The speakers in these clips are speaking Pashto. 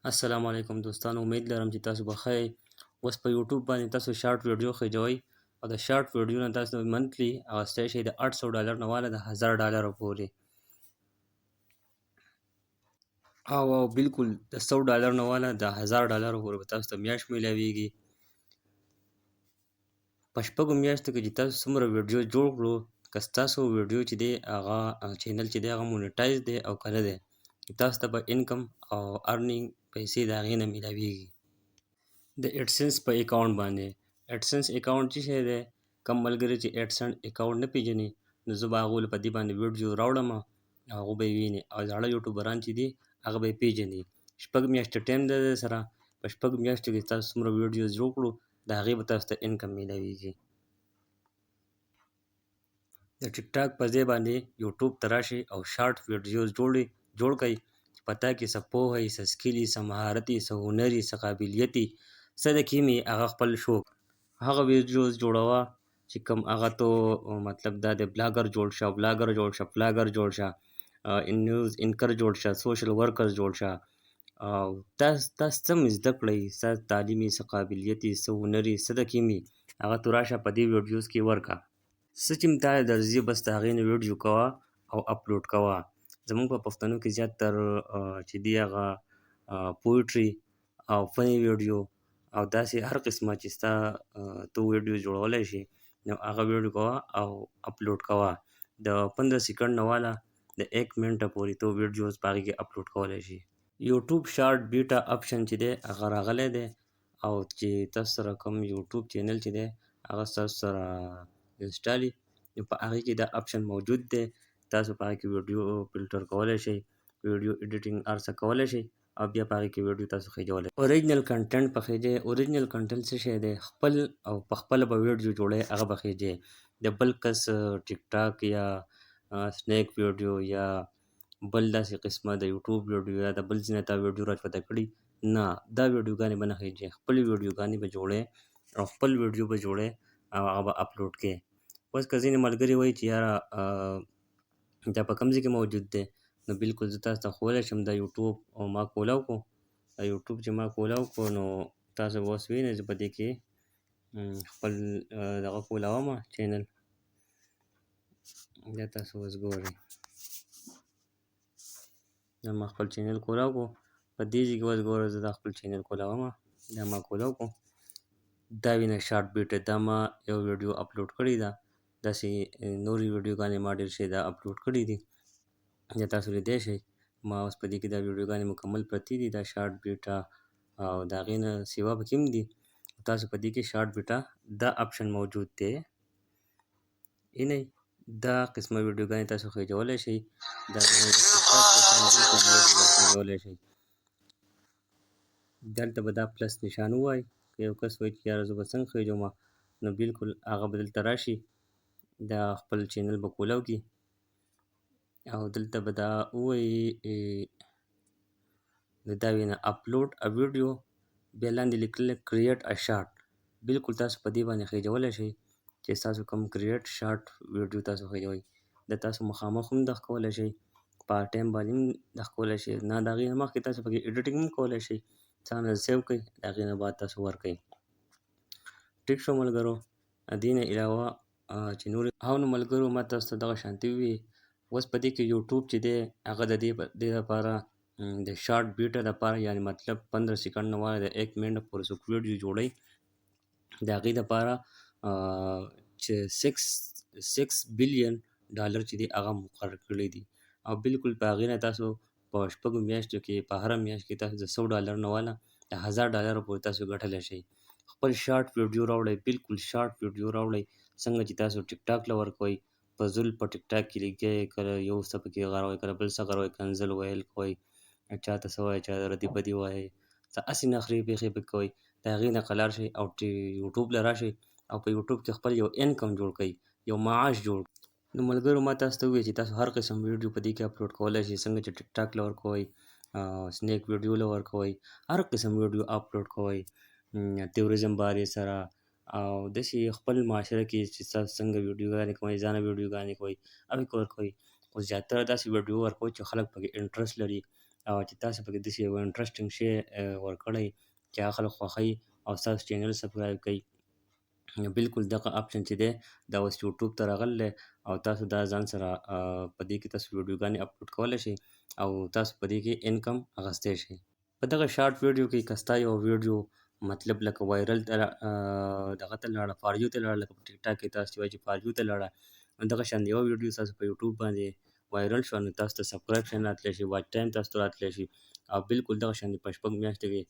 السلام علیکم دوستانو، امید لرم چې تاسو به ښه یئ. اوس په یوټیوب باندې تاسو شارټ ویډیو خجوئ او د شارټ ویډیو نه تاسو منتلی اخیستی شئ د $800 نه واله د $1000 پورې. او بالکل د $100 نه واله د $1000 پورې به تاسو ته میاشت میلاویږي. په شپږو میاشتو کې چې تاسو څومره ویډیو جوړ کړو، که ستاسو ویډیو چې دی هغه چینل چې دی هغه مونیټایز دی او که نه دی، تاسو ته به انکم او ارنینګ پیسې د هغې نه میلاویږي. د ایډسنس په اکاونټ باندې. ایډسنس اکاونټ څه شی دی؟ کم ملګري چې ایډسنس اکاونټ نه پیژني، نو زه به هغو له په دې باندې ویډیو راوړم او هغوی به یې ویني، او زاړه یوټیوبران چې دي هغه به یې پیژني. شپږ میاشتې ټایم دی در سره. په شپږو میاشتو کې تاسو څومره ویډیوز جوړ کړو د هغې به تاسو ته انکم میلاویږي. د ټیک ټاک په ځای باندې یوټیوب ته راشئ او شارټ ویډیوز جوړ کړئ چې په تا کې څه پوهه وي، څه سکیل وي، څه مهارت وي، څه هنر وي، څه قابلیت وي، څه د کې وي هغه خپل شو. هغه ویډیوز جوړوه چې کوم هغه تو مطلب دا د بلاګر جوړ شه، بلاګر جوړ شه، فلاګر جوړ شه، نیوز انکر جوړ شه، سوشل ورکر جوړ شه. او تاسو څه مې زده کړئ، ستاسو تعلیم وي، څه قابلیت وي، څه هنر وي، څه د کې وي هغه تو راشه په دې ویډیوز کې ورکړه. څه چې تا درځي بس د هغې نه ویډیو کوه او اپلوډ کوه. زموږ په پښتنو کې زیاتر چې دی هغه پویټري او فني ویډیو او داسې هر قسمه چې ستا تو ویډیو جوړولی شي، نو هغه ویډیو کوه او اپلوډ کوه. د 15 سیکنډ نه واله د 1 منټه پورې تو ویډیوز په هغې کې اپلوډ کولی شي. یوټیوب شارټ بیټا اپشن چې دی هغه راغلی دی، او چې تاسو سره کوم یوټیوب چینل چې دی هغه ستاسو سره انسټال وي، نو په هغې کې دا اپشن موجود دی. تاسو په هغې کې ویډیو فلټر کولی شئ، ویډیو ایډیټینګ هر څه کولی شئ، او بیا په هغې کې ویډیو تاسو خیجولی شئ. اوریجنل کنټنټ په خیجئ. اوریجنل کنټنټ څه شی دی؟ خپل او په خپله به ویډیو جوړئ، هغه به خیجئ. د بل کس ټیک ټاک یا سنیک ویډیو یا بل داسې قسمه د یوټیوب ویډیو یا د بل ځای نه تا ویډیو راچپته کړي، نه، دا ویډیوګانې به نه خیجئ. خپلې ویډیوګانې به جوړئ او خپل ویډیو به جوړئ او هغه به اپلوډ کړئ. اوس که ځینې ملګري وایي چې یاره دا په کوم ځای کې موجود دی، نو بالکل زه تاسو ته ښوولی شم. دا یوټیوب ما کولاو کړو، دا یوټیوب چې ما کولاو کړو نو تاسو به اوس وینئ زه په دې کې خپل دغه کولاوم چینل. دا تاسو اوس ګورئ، دا ما خپل چینل کولاو کړو. په دې ځای کې اوس ګوره زه دا خپل چینل کولاوم، دا ما کولاو کړو. دا وینه شارټ بیټ، دا ما یو ویډیو اپلوډ کړې ده. داسې نورې ویډیوګانې ما ډېر شی دا اپلوډ کړي دي، دا تاسو لیدی شئ. ما اوس په دې کې دا ویډیوګانې مکمل پرتې دي، دا شارټ بیټا او د هغې نه سوا پکې هم دي. تاسو په دې کې شارټ بیټا دا اپشن موجود دی، وینئ دا قسمه ویډیوګانې تاسو خیجولی شئ. دا خیجولی شئ. دلته به دا پلس نشان ووایي. که یو کس وایي چې یاره زه به څنګه خیجومه، نو بالکل هغه به دلته راشي، دا خپل چینل به کولاو کړي او دلته به دا ووایي دا وینه اپلوډ ا ویډیو، بیا لاندې لیکلی کریټ ا شارټ. بالکل تاسو په دې باندې خیجولی شئ چې ستاسو کوم کریټ شارټ ویډیو تاسو خیجوئ. د تاسو مخامخ هم دغه کولی شئ، پارټ ټایم باندې هم دغه کولی شئ، نه د هغې نه مخکې تاسو پکې ایډیټینګ هم کولی شئ. ځان سیو کړئ، د هغې نه بعد تاسو ورکړئ. ټیک شو ملګرو. دې نه علاوه چې نورې او نو ملګرو ما تاسو ته دغه شانتي وویې. اوس په دې کې یوټیوب چې دی هغه د دې لپاره د شارټ بیټا دپاره، یعنې مطلب 15 سیکنډ نه واله د 1 منټه پورې څوک ویډیو جوړوي، د هغې دپاره چې 6 بلین ډالر چې دی هغه مقرر کړي دي، او بالکل په هغې نه تاسو په شپږو میاشتو کې په هره میاشت کې تاسو د $100 نه واله د $1000 پورې تاسو ګټلی شئ. خپل شارټ ویډیو راوړئ، بالکل شارټ ویډیو راوړئ، څنګه چې تاسو ټیک ټاک له ورکوئ. فضول په ټیک ټاک کې لګئ، کله یو څه پکې غږوئ، کله بل څه غږوئ، کنځل ویل کوئ، چاته څه وایئ، چاته ردي بدي وایئ، څه هسې نخرې پېښې پکې کوئ. د هغې نه قلار شئ او یوټیوب له راشئ او په یوټیوب کې خپل یو انکم جوړ کړئ، یو معاش جوړ. نو ملګرو ما تاسو ته وویل چې تاسو هر قسم ویډیو په دې کې اپلوډ کولی شئ، څنګه چې ټیک ټاک له ورکوئ، سنیک ویډیو له ورکوئ، هر قسم ویډیو اپلوډ کوئ، توریزم بارې سره، او داسې خپل معاشره کې چې تاسو څنګه ویډیوګانې کوئ، ځانه ویډیوګانې کوئ، هغې کې ورکوئ. خو زیاتره داسې ویډیو ورکوئ چې خلک پکې انټرسټ لري او چې تاسو پکې داسې یو انټرسټینګ شی ورکړی چې هغه خلک خوښوي او ستاسو چینل سبسکرایب کوي. بالکل دغه آپشن چې دی دا اوس یوټیوب ته راغلی او تاسو دا ځان سره په دې کې تاسو ویډیوګانې اپلوډ کولی شئ او تاسو په دې کې انکم اخیستی شئ. په دغه شارټ ویډیو کې که ستا یو ویډیو مطلب لکه وایرل ته دغه ته لاړه فار یو ته لاړه، لکه په ټیک ټاک کې تاسو چې وایي چې فار یو ته لاړه، نو دغه شان یوه ویډیو ستاسو په یوټیوب باندې وایرل شوه نو تاسو ته سبسکرایبشن راتلی شي، واچ ټایم تاسو ته راتلی شي او بالکل دغه شان په شپږ میاشتو کې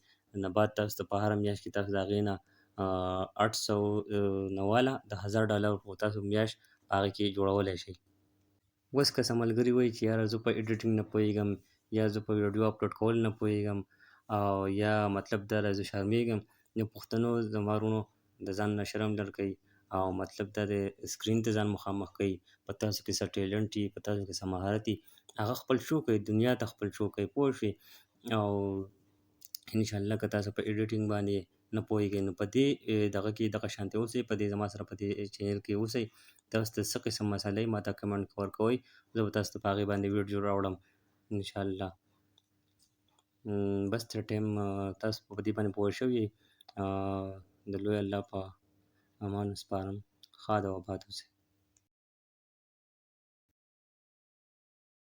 نه بعد تاسو ته په هره میاشت کې تاسو د هغې نه 800 نه واله د $1000 خو تاسو میاشت په هغه کې جوړولی شئ. اوس که څه ملګري وایي چې یاره زه په ایډیټینګ نه پوهېږم یا زه په ویډیو اپلوډ کول نه پوهېږم او یا مطلب دا دی زه شرمېږم، نو پښتنو زما وروڼو د ځان نه شرم لرې کړئ او مطلب دا دی سکرین ته ځان مخامخ کړئ، په تاسو کې څه ټیلنټ وي، په تاسو کې څه مهارت وي هغه خپل شو کړئ، دنیا ته خپل شو کړئ پوه شوې. او انشاءالله که تاسو په ایډیټینګ باندې نه پوهېږئ نو په دې دغه کې دغه شانتې اوسئ، په دې زما سره په دې چینل کې اوسئ. تاسو ته څه قسم مسئله ما ته کمنټ ورکوئ، زه به تاسو ته په هغې باندې ویډیو راوړم انشاءالله. بس تر ټایم تاسو په دې باندې پوه شوي د لوی الله په امان سپارم. ښاد او آباد اوسئ.